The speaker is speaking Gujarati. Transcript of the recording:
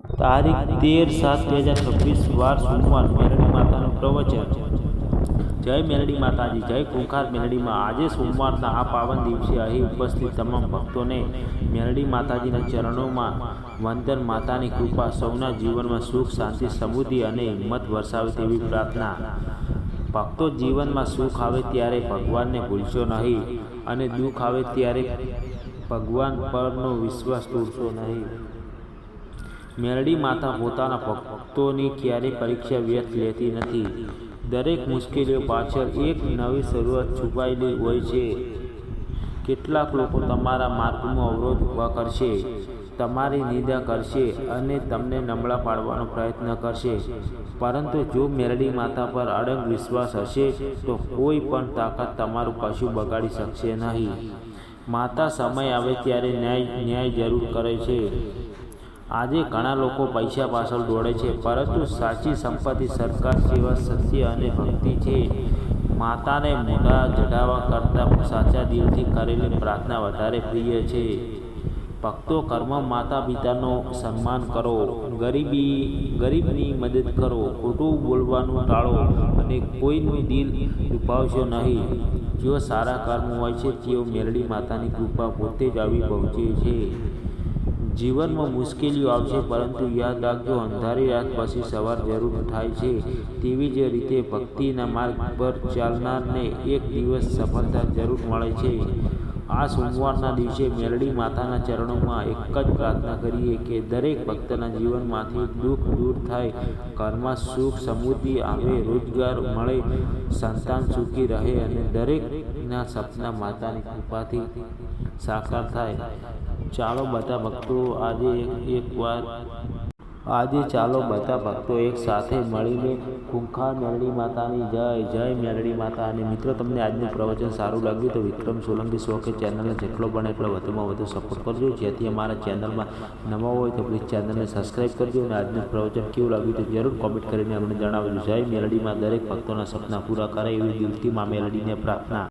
તારીખ 13/7/2026 વાર સોમવાર મેલડી માતાનું પ્રવચન। જય મેલડી માતાજી, જય ખૂંખાર મેલડીમાં। આજે સોમવારના આ પાવન દિવસે અહીં ઉપસ્થિત તમામ ભક્તોને મેલડી માતાજીના ચરણોમાં વંદન। માતાની કૃપા સૌના જીવનમાં સુખ, શાંતિ, સમૃદ્ધિ અને હિંમત વરસાવે તેવી પ્રાર્થના। ભક્તો, જીવનમાં સુખ આવે ત્યારે ભગવાનને ભૂલશો નહીં અને દુઃખ આવે ત્યારે ભગવાન પરનો વિશ્વાસ તોડશો નહીં। મેલડી માતા પોતાના ભક્તોની ક્યારેય પરીક્ષા વ્યર્થ લેતી નથી। દરેક મુશ્કેલીઓ પાછળ એક નવી શરૂઆત છુપાયેલી હોય છે। કેટલાક લોકો તમારા માર્ગમાં અવરોધ ઊભા કરશે, તમારી નિંદા કરશે અને તમને નબળા પાડવાનો પ્રયત્ન કરશે, પરંતુ જો મેલડી માતા પર અડગ વિશ્વાસ હશે તો કોઈ પણ તાકાત તમારું કશું બગાડી શકશે નહીં। માતા સમય આવે ત્યારે ન્યાય જરૂર કરે છે। આજે ઘણા લોકો પૈસા પાછળ દોડે છે, પરંતુ સાચી સંપત્તિ સરકાર જેવા સત્ય અને ભક્તિ છે। માતાને મોઢા ચઢાવવા કરતાં સાચા દિલથી કરેલી પ્રાર્થના વધારે પ્રિય છે। ભક્તો, ઘરમાં માતા પિતાનો સન્માન કરો, ગરીબની મદદ કરો, ખોટું બોલવાનું ટાળો અને કોઈનું દિલ દુભાવશો નહીં। જેઓ સારા કર્મ હોય છે તેઓ મેલડી માતાની કૃપા પોતે જ આવી પહોંચે છે। જીવનમાં મુશ્કેલીઓ આવશે, પરંતુ યાદ રાખજો, અંધારી રાત પછી સવાર જરૂર થાય છે। તેવી જ રીતે ભક્તિના માર્ગ પર ચાલનારને એક દિવસ સફળતા જરૂર મળે છે। આ સોમવારના દિવસે મેલડી માતાના ચરણોમાં એક જ પ્રાર્થના કરીએ કે દરેક ભક્તના જીવનમાંથી દુઃખ દૂર થાય, ઘરમાં સુખ સમૃદ્ધિ આવે, રોજગાર મળે, સંતાન સુખી રહે અને દરેકના સપના માતાની કૃપાથી સાકાર થાય। ચાલો બધા ભક્તો એક સાથે મળીને ખૂંખાર મેલડી માતાની જય મેલડી માતા। અને મિત્રો, તમને આજનું પ્રવચન સારું લાગ્યું તો વિક્રમ સોલંકી શો કે ચેનલને જેટલો બને એટલો વધુમાં વધુ સપોર્ટ કરજો, જેથી અમારા ચેનલમાં નવા હોય તો પ્લીઝ ચેનલને સબસ્ક્રાઈબ કરજો। અને આજનું પ્રવચન કેવું લાગ્યું તો જરૂર કોમેન્ટ કરીને અમને જણાવજો। જય મેલડીમાં, દરેક ભક્તોના સપના પૂરા કરે એવી દિલથી મા મેલડીને પ્રાર્થના।